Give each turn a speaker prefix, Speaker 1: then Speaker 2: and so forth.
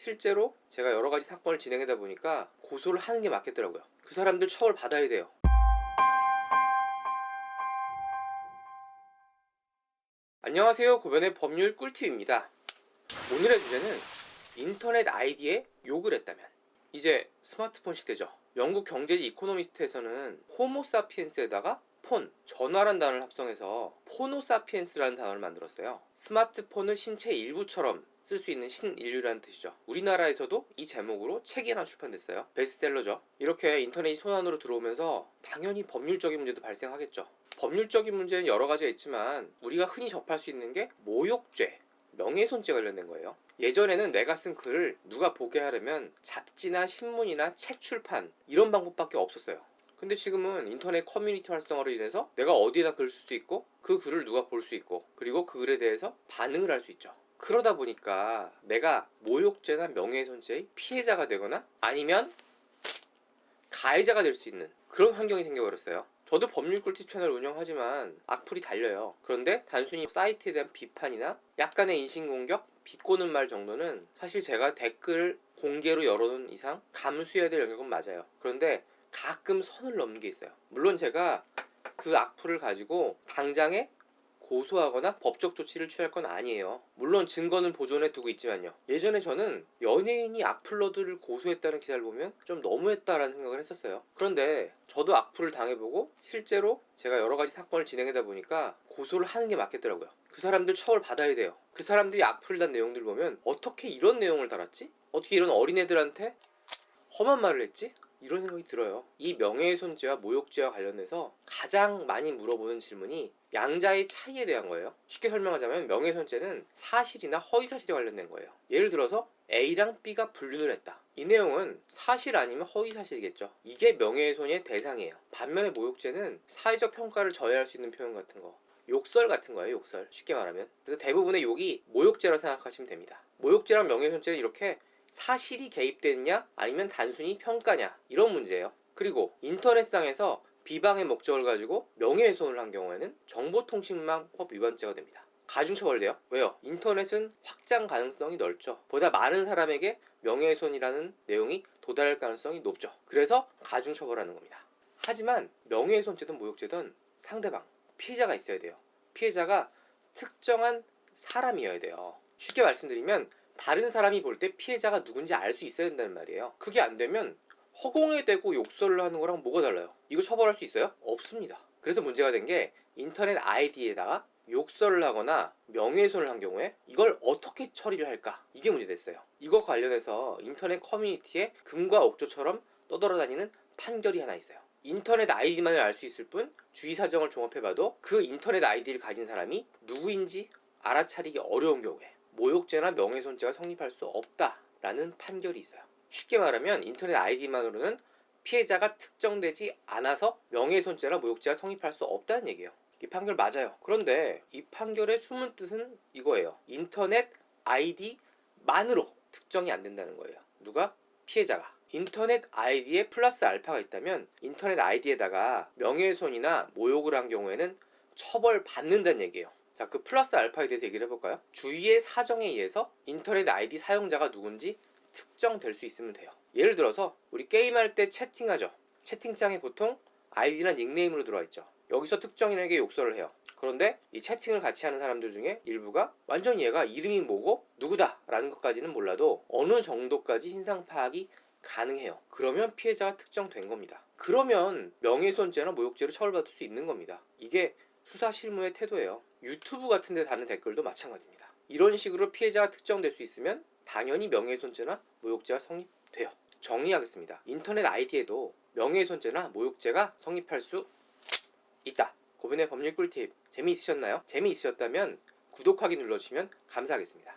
Speaker 1: 실제로 제가 여러 가지 사건을 진행하다 보니까 고소를 하는 게 맞겠더라고요. 그 사람들 처벌 받아야 돼요. 안녕하세요, 고변의 법률 꿀팁입니다. 오늘의 주제는 인터넷 아이디에 욕을 했다면. 이제 스마트폰 시대죠. 영국 경제지 이코노미스트에서는 호모사피엔스에다가 폰, 전화란 단어를 합성해서 포노사피엔스라는 단어를 만들었어요. 스마트폰을 신체의 일부처럼 쓸 수 있는 신인류라는 뜻이죠. 우리나라에서도 이 제목으로 책이 하나 출판됐어요. 베스트셀러죠. 이렇게 인터넷이 손안으로 들어오면서 당연히 법률적인 문제도 발생하겠죠. 법률적인 문제는 여러 가지가 있지만 우리가 흔히 접할 수 있는 게 모욕죄, 명예훼손죄 관련된 거예요. 예전에는 내가 쓴 글을 누가 보게 하려면 잡지나 신문이나 책 출판 이런 방법밖에 없었어요. 근데 지금은 인터넷 커뮤니티 활성화로 인해서 내가 어디에다 글을 쓸 수 있고 그 글을 누가 볼 수 있고 그리고 그 글에 대해서 반응을 할 수 있죠. 그러다 보니까 내가 모욕죄나 명예훼손죄의 피해자가 되거나 아니면 가해자가 될 수 있는 그런 환경이 생겨버렸어요. 저도 법률 꿀팁 채널을 운영하지만 악플이 달려요. 그런데 단순히 사이트에 대한 비판이나 약간의 인신공격, 비꼬는 말 정도는 사실 제가 댓글을 공개로 열어놓은 이상 감수해야 될 영역은 맞아요. 그런데 가끔 선을 넘는 게 있어요. 물론 제가 그 악플을 가지고 당장에 고소하거나 법적 조치를 취할 건 아니에요. 물론 증거는 보존해 두고 있지만요. 예전에 저는 연예인이 악플러들을 고소했다는 기사를 보면 좀 너무했다라는 생각을 했었어요. 그런데 저도 악플을 당해보고 실제로 제가 여러 가지 사건을 진행하다 보니까 고소를 하는 게 맞겠더라고요. 그 사람들 처벌 받아야 돼요. 그 사람들이 악플을 단 내용들을 보면 어떻게 이런 내용을 달았지? 어떻게 이런 어린애들한테 험한 말을 했지? 이런 생각이 들어요. 이 명예훼손죄와 모욕죄와 관련해서 가장 많이 물어보는 질문이 양자의 차이에 대한 거예요. 쉽게 설명하자면 명예훼손죄는 사실이나 허위사실에 관련된 거예요. 예를 들어서 A랑 B가 불륜을 했다. 이 내용은 사실 아니면 허위사실이겠죠. 이게 명예훼손의 대상이에요. 반면에 모욕죄는 사회적 평가를 저해할 수 있는 표현 같은 거, 욕설 같은 거예요. 욕설, 쉽게 말하면. 그래서 대부분의 욕이 모욕죄라고 생각하시면 됩니다. 모욕죄랑 명예훼손죄는 이렇게 사실이 개입되느냐 아니면 단순히 평가냐 이런 문제예요. 그리고 인터넷상에서 비방의 목적을 가지고 명예훼손을 한 경우에는 정보통신망법 위반죄가 됩니다. 가중처벌돼요. 왜요? 인터넷은 확장 가능성이 넓죠. 보다 많은 사람에게 명예훼손이라는 내용이 도달할 가능성이 높죠. 그래서 가중처벌하는 겁니다. 하지만 명예훼손죄든 모욕죄든 상대방, 피해자가 있어야 돼요. 피해자가 특정한 사람이어야 돼요. 쉽게 말씀드리면 다른 사람이 볼 때 피해자가 누군지 알 수 있어야 된다는 말이에요. 그게 안 되면 허공에 대고 욕설을 하는 거랑 뭐가 달라요? 이거 처벌할 수 있어요? 없습니다. 그래서 문제가 된 게 인터넷 아이디에다가 욕설을 하거나 명예훼손을 한 경우에 이걸 어떻게 처리를 할까? 이게 문제됐어요. 이거 관련해서 인터넷 커뮤니티에 금과 옥조처럼 떠돌아다니는 판결이 하나 있어요. 인터넷 아이디만을 알 수 있을 뿐 주의 사정을 종합해봐도 그 인터넷 아이디를 가진 사람이 누구인지 알아차리기 어려운 경우에 모욕죄나 명예훼손죄가 성립할 수 없다라는 판결이 있어요. 쉽게 말하면 인터넷 아이디만으로는 피해자가 특정되지 않아서 명예훼손죄나 모욕죄가 성립할 수 없다는 얘기예요. 이 판결 맞아요. 그런데 이 판결의 숨은 뜻은 이거예요. 인터넷 아이디만으로 특정이 안 된다는 거예요. 누가? 피해자가. 인터넷 아이디에 플러스 알파가 있다면 인터넷 아이디에다가 명예훼손이나 모욕을 한 경우에는 처벌받는다는 얘기예요. 자, 그 플러스 알파에 대해서 얘기를 해볼까요? 주위의 사정에 의해서 인터넷 아이디 사용자가 누군지 특정될 수 있으면 돼요. 예를 들어서 우리 게임할 때 채팅하죠. 채팅창에 보통 아이디나 닉네임으로 들어와 있죠. 여기서 특정인에게 욕설을 해요. 그런데 이 채팅을 같이 하는 사람들 중에 일부가 완전히 얘가 이름이 뭐고 누구다 라는 것까지는 몰라도 어느 정도까지 신상 파악이 가능해요. 그러면 피해자가 특정된 겁니다. 그러면 명예훼손죄나 모욕죄로 처벌받을 수 있는 겁니다. 이게 수사 실무의 태도예요. 유튜브 같은 데 다는 댓글도 마찬가지입니다. 이런 식으로 피해자가 특정될 수 있으면 당연히 명예훼손죄나 모욕죄가 성립돼요. 정리하겠습니다. 인터넷 아이디에도 명예훼손죄나 모욕죄가 성립할 수 있다. 고변의 법률 꿀팁 재미있으셨나요? 재미있으셨다면 구독하기 눌러주시면 감사하겠습니다.